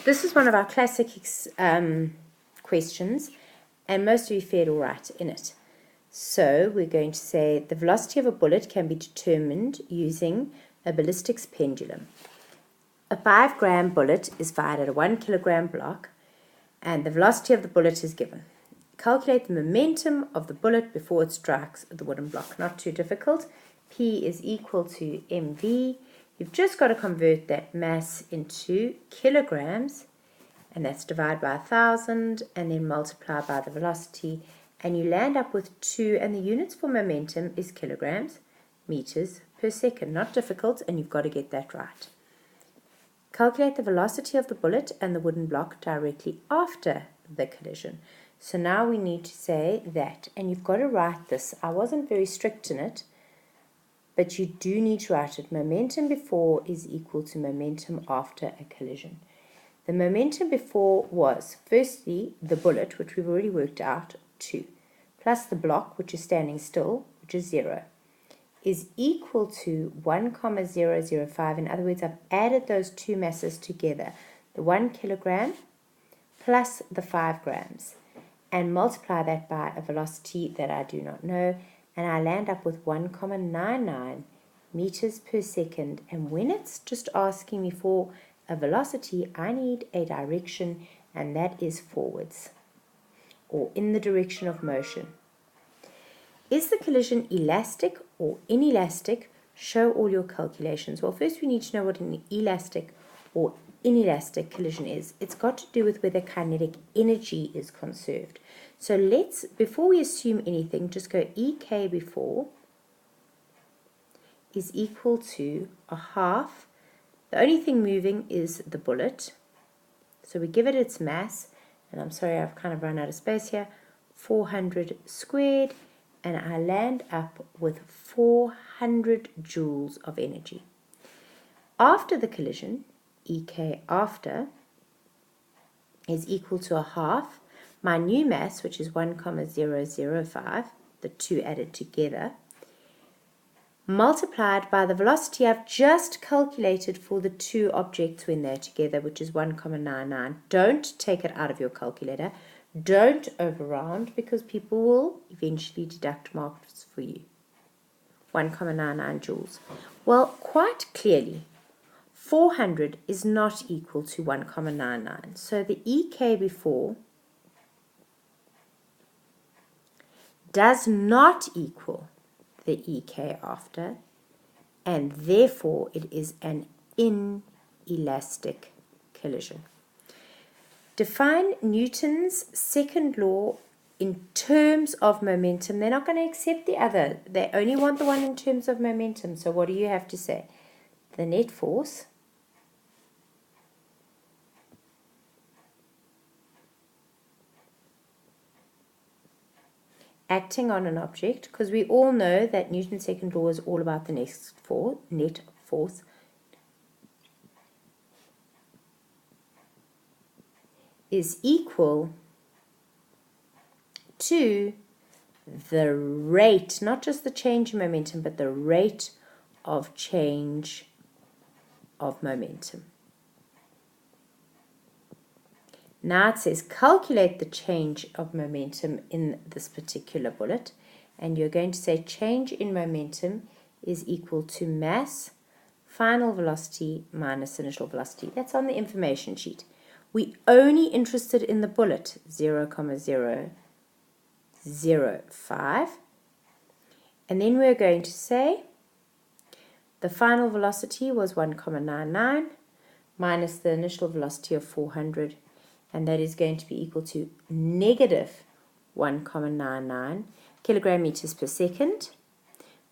this is one of our classic questions, and most of you fared all right in it. So we're going to say the velocity of a bullet can be determined using a ballistics pendulum. A 5-gram bullet is fired at a 1 kilogram block, and the velocity of the bullet is given. Calculate the momentum of the bullet before it strikes the wooden block. Not too difficult. P is equal to mv. You've just got to convert that mass into kilograms, and that's divided by 1,000, and then multiply by the velocity, and you land up with 2, and the units for momentum is kilograms, meters per second. Not difficult, and you've got to get that right. Calculate the velocity of the bullet and the wooden block directly after the collision. So now we need to say that, and you've got to write this. I wasn't very strict in it, but you do need to write it. Momentum before is equal to momentum after a collision. The momentum before was, firstly, the bullet, which we've already worked out, 2, plus the block, which is standing still, which is 0, is equal to 1,005. In other words, I've added those two masses together, the 1 kilogram plus the 5 grams, and multiply that by a velocity that I do not know, and I land up with 1,99 meters per second. And when it's just asking me for a velocity, I need a direction, and that is forwards, or in the direction of motion. Is the collision elastic or inelastic? Show all your calculations. Well, first we need to know what an elastic or inelastic collision is. It's got to do with whether kinetic energy is conserved. So let's, before we assume anything, just go EK before is equal to a half. The only thing moving is the bullet. So we give it its mass, and I'm sorry I've kind of run out of space here, 400 squared, and I land up with 400 joules of energy. After the collision, EK after is equal to a half. My new mass, which is 1,005, the two added together, multiplied by the velocity I've just calculated for the two objects when they're together, which is 1,99. Don't take it out of your calculator. Don't overround, because people will eventually deduct marks for you. 1,99 joules. Well, quite clearly, 400 is not equal to 1,99. So the EK before does not equal the EK after, and therefore it is an inelastic collision. Define Newton's second law in terms of momentum. They're not going to accept the other. They only want the one in terms of momentum. So what do you have to say? The net force acting on an object, because we all know that Newton's second law is all about the net force, is equal to the rate, not just the change in momentum, but the rate of change of momentum. Now it says calculate the change of momentum in this particular bullet, and you're going to say change in momentum is equal to mass, final velocity minus initial velocity. That's on the information sheet. We're only interested in the bullet, 0,005, and then we're going to say the final velocity was 1,99 minus the initial velocity of 400, and that is going to be equal to negative 1,99 kilogram meters per second.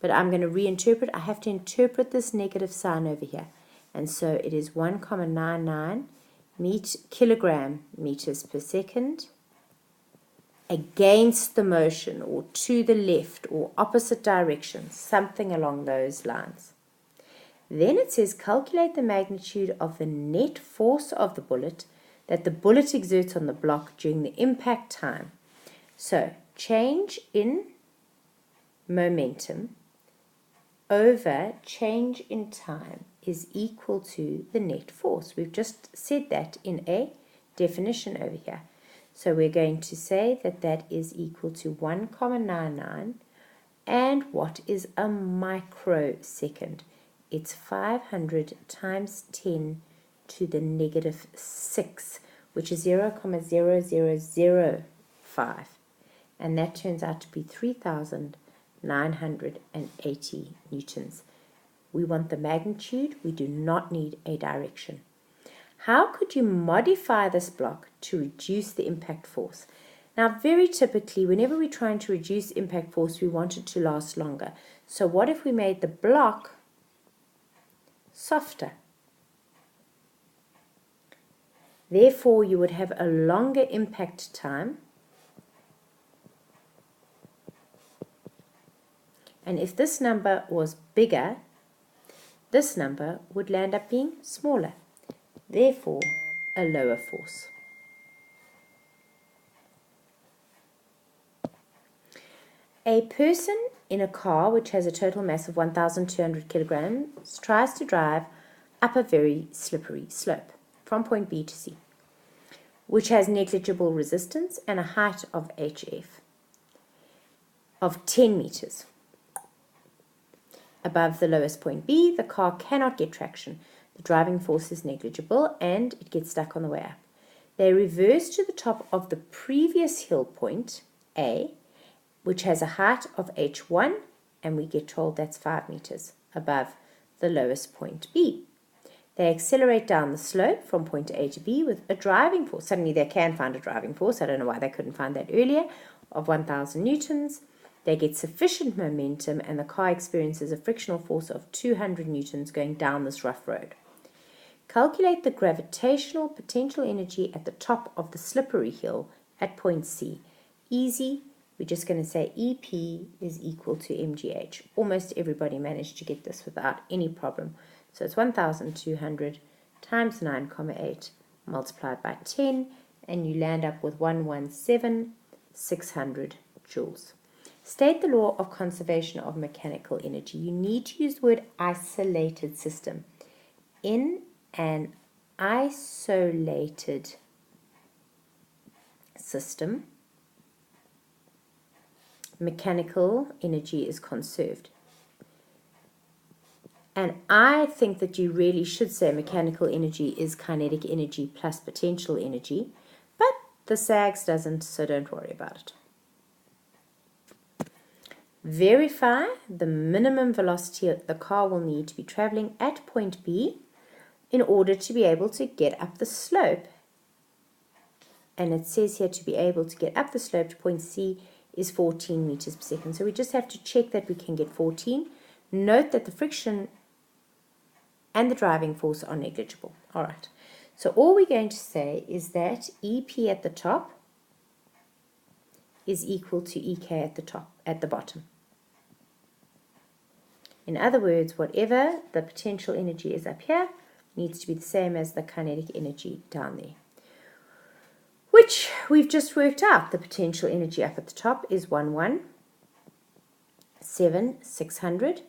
But I'm going to reinterpret. I have to interpret this negative sign over here. And so it is 1,99 kilogram meters per second against the motion, or to the left, or opposite direction, something along those lines. Then it says calculate the magnitude of the net force of the bullet that the bullet exerts on the block during the impact time. So change in momentum over change in time is equal to the net force. We've just said that in a definition over here. So we're going to say that that is equal to 1,99. And what is a microsecond? It's 500 times 10 to the negative 6, which is 0,0005. And that turns out to be 3,980 newtons. We want the magnitude. We do not need a direction. How could you modify this block to reduce the impact force? Now, very typically, whenever we're trying to reduce impact force, we want it to last longer. So what if we made the block softer? Therefore, you would have a longer impact time. And if this number was bigger, this number would land up being smaller. Therefore, a lower force. A person in a car which has a total mass of 1,200 kilograms tries to drive up a very slippery slope from point B to C, which has negligible resistance and a height of HF of 10 meters. Above the lowest point B, the car cannot get traction. The driving force is negligible and it gets stuck on the way up. They reverse to the top of the previous hill point, A, which has a height of H1, and we get told that's 5 meters above the lowest point B. They accelerate down the slope from point A to B with a driving force. Suddenly they can find a driving force. I don't know why they couldn't find that earlier, of 1,000 newtons. They get sufficient momentum and the car experiences a frictional force of 200 newtons going down this rough road. Calculate the gravitational potential energy at the top of the slippery hill at point C. Easy. We're just going to say EP is equal to mgh. Almost everybody managed to get this without any problem. So it's 1,200 times 9,8 multiplied by 10, and you land up with 117,600 joules. State the law of conservation of mechanical energy. You need to use the word isolated system. In an isolated system, mechanical energy is conserved. And I think that you really should say mechanical energy is kinetic energy plus potential energy, but the SAGS doesn't, so don't worry about it. Verify the minimum velocity the car will need to be traveling at point B in order to be able to get up the slope. And it says here to be able to get up the slope to point C is 14 meters per second. So we just have to check that we can get 14. Note that the friction and the driving force are negligible. All right. So all we're going to say is that EP at the top is equal to EK at the bottom. In other words, whatever the potential energy is up here needs to be the same as the kinetic energy down there, which we've just worked out. The potential energy up at the top is 117,600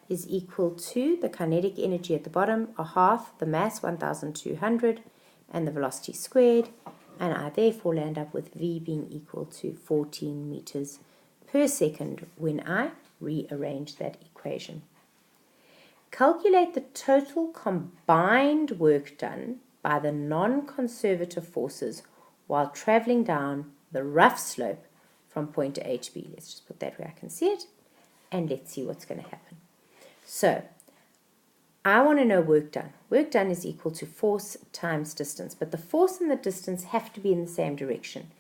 is equal to the kinetic energy at the bottom, a half, the mass 1,200, and the velocity squared, and I therefore land up with V being equal to 14 meters per second when I rearrange that equation. Calculate the total combined work done by the non-conservative forces while traveling down the rough slope from point to A to B. Let's just put that where I can see it, and let's see what's going to happen. So, I want to know work done. Work done is equal to force times distance, but the force and the distance have to be in the same direction.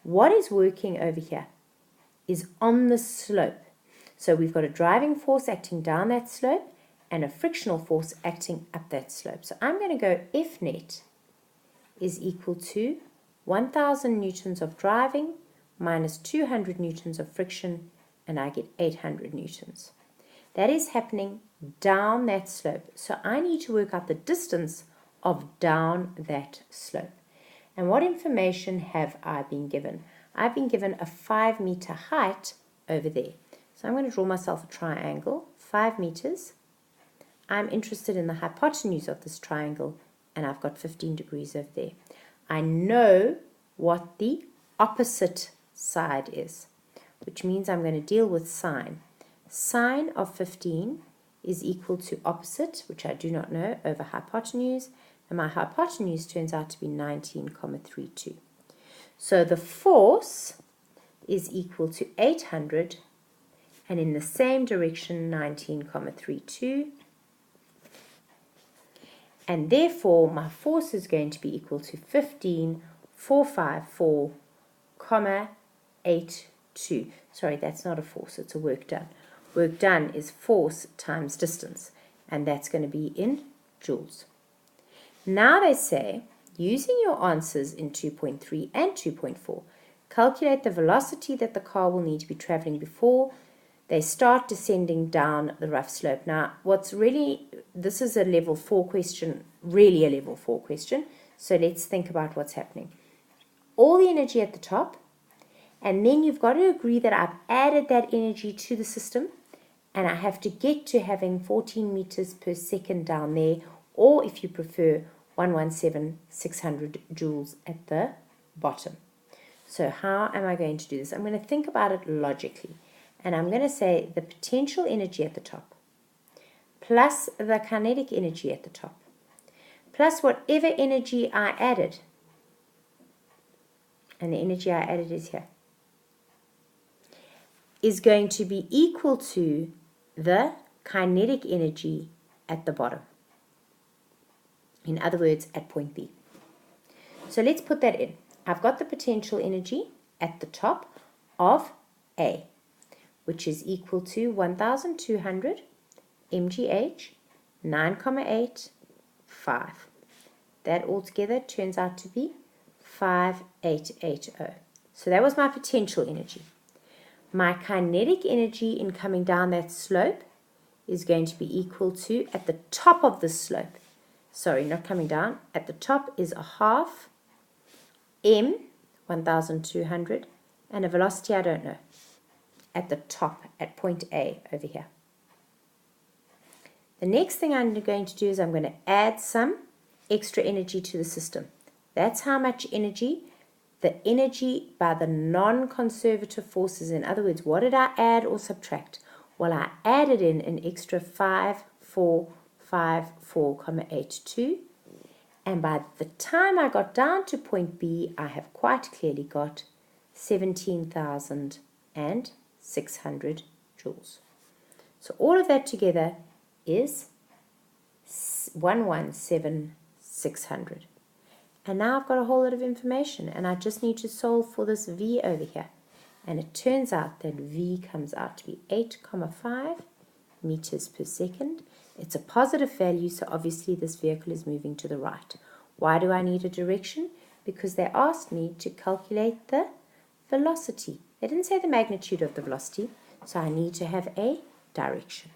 What is working over here is on the slope. So we've got a driving force acting down that slope and a frictional force acting up that slope. So I'm going to go F net is equal to 1,000 newtons of driving minus 200 newtons of friction, and I get 800 newtons. That is happening down that slope. So I need to work out the distance of down that slope. And what information have I been given? I've been given a 5 meter height over there. So I'm going to draw myself a triangle, 5 meters. I'm interested in the hypotenuse of this triangle, and I've got 15 degrees over there. I know what the opposite side is, which means I'm going to deal with sine. Sine of 15 is equal to opposite, which I do not know, over hypotenuse, and my hypotenuse turns out to be 19,32. So the force is equal to 800, and in the same direction, 19,32. And therefore, my force is going to be equal to 15,454,82. Sorry, that's not a force, it's a work done. Work done is force times distance, and that's going to be in joules. Now they say, using your answers in 2.3 and 2.4, calculate the velocity that the car will need to be traveling before they start descending down the rough slope. Now, this is a level 4 question, really a level 4 question, so let's think about what's happening. All the energy at the top, and then you've got to agree that I've added that energy to the system, and I have to get to having 14 meters per second down there, or if you prefer, 117,600 joules at the bottom. So how am I going to do this? I'm going to think about it logically, and I'm going to say the potential energy at the top plus the kinetic energy at the top plus whatever energy I added, and the energy I added is here, is going to be equal to the kinetic energy at the bottom. In other words, at point B. So let's put that in. I've got the potential energy at the top of A, which is equal to 1,200 mgh, 9,85. That altogether turns out to be 5,880. So that was my potential energy. My kinetic energy in coming down that slope is going to be equal to, at the top of the slope, sorry, not coming down, at the top is a half m, 1,200, and a velocity I don't know, at the top, at point A over here. The next thing I'm going to do is I'm going to add some extra energy to the system. That's how much energy, the energy by the non-conservative forces. In other words, what did I add or subtract? Well, I added in an extra 5,454,82, and by the time I got down to point B, I have quite clearly got 17,600 joules. So all of that together is 117,600. And now I've got a whole lot of information, and I just need to solve for this V over here. And it turns out that V comes out to be 8,5 meters per second. It's a positive value, so obviously this vehicle is moving to the right. Why do I need a direction? Because they asked me to calculate the velocity. They didn't say the magnitude of the velocity, so I need to have a direction.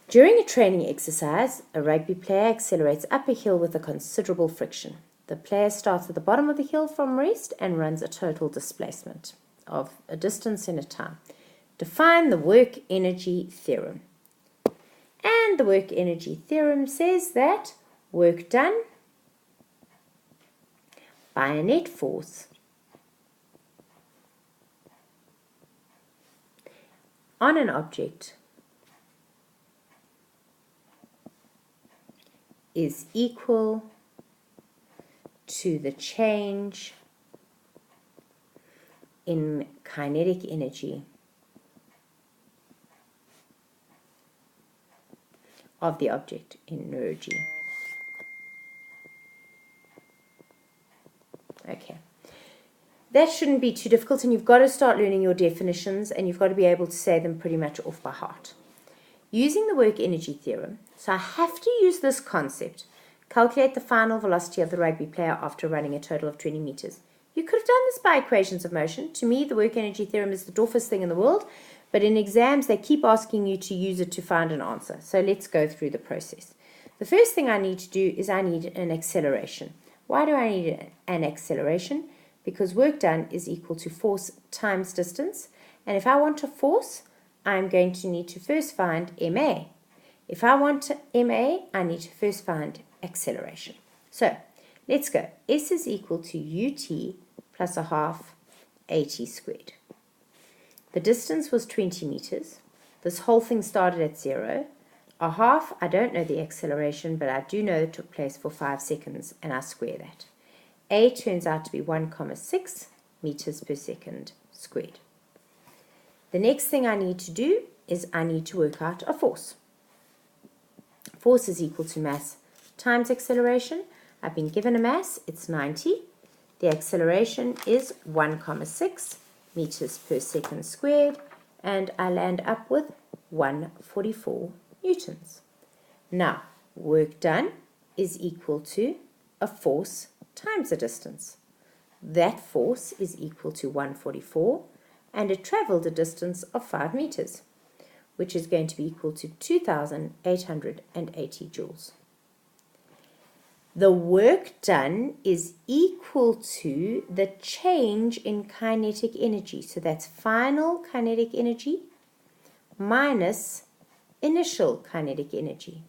During a training exercise, a rugby player accelerates up a hill with a considerable friction. The player starts at the bottom of the hill from rest and runs a total displacement of a distance in a time. Define the work-energy theorem. And the work-energy theorem says that work done by a net force on an object is equal to the change in kinetic energy of the object, energy. Okay. That shouldn't be too difficult, and you've got to start learning your definitions, and you've got to be able to say them pretty much off by heart. Using the work-energy theorem, so I have to use this concept. Calculate the final velocity of the rugby player after running a total of 20 meters. You could have done this by equations of motion. To me, the work-energy theorem is the dwarfest thing in the world, but in exams, they keep asking you to use it to find an answer. So let's go through the process. The first thing I need to do is I need an acceleration. Why do I need an acceleration? Because work done is equal to force times distance. And if I want a force, I'm going to need to first find MA. If I want MA, I need to first find acceleration. So let's go. S is equal to UT plus a half AT squared. The distance was 20 meters. This whole thing started at 0. A half, I don't know the acceleration, but I do know it took place for 5 seconds, and I square that. A turns out to be 1,6 meters per second squared. The next thing I need to do is I need to work out a force. Force is equal to mass times acceleration. I've been given a mass, it's 90. The acceleration is 1,6 meters per second squared, and I land up with 144 newtons. Now, work done is equal to a force times a distance. That force is equal to 144, and it traveled a distance of 5 meters, which is going to be equal to 2,880 joules. The work done is equal to the change in kinetic energy. So that's final kinetic energy minus initial kinetic energy.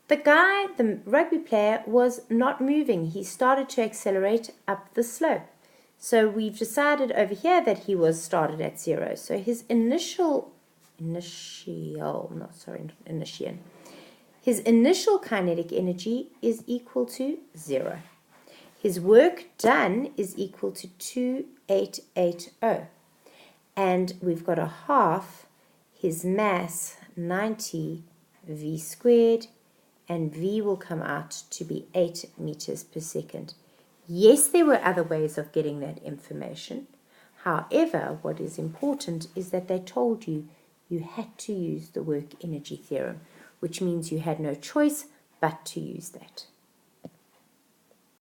The guy, the rugby player, was not moving. He started to accelerate up the slope. So we've decided over here that he was started at 0. So his initial kinetic energy is equal to 0. His work done is equal to 2,880. And we've got a half his mass, 90 v squared, and v will come out to be 8 meters per second. Yes, there were other ways of getting that information. However, what is important is that they told you you had to use the work-energy theorem, which means you had no choice but to use that.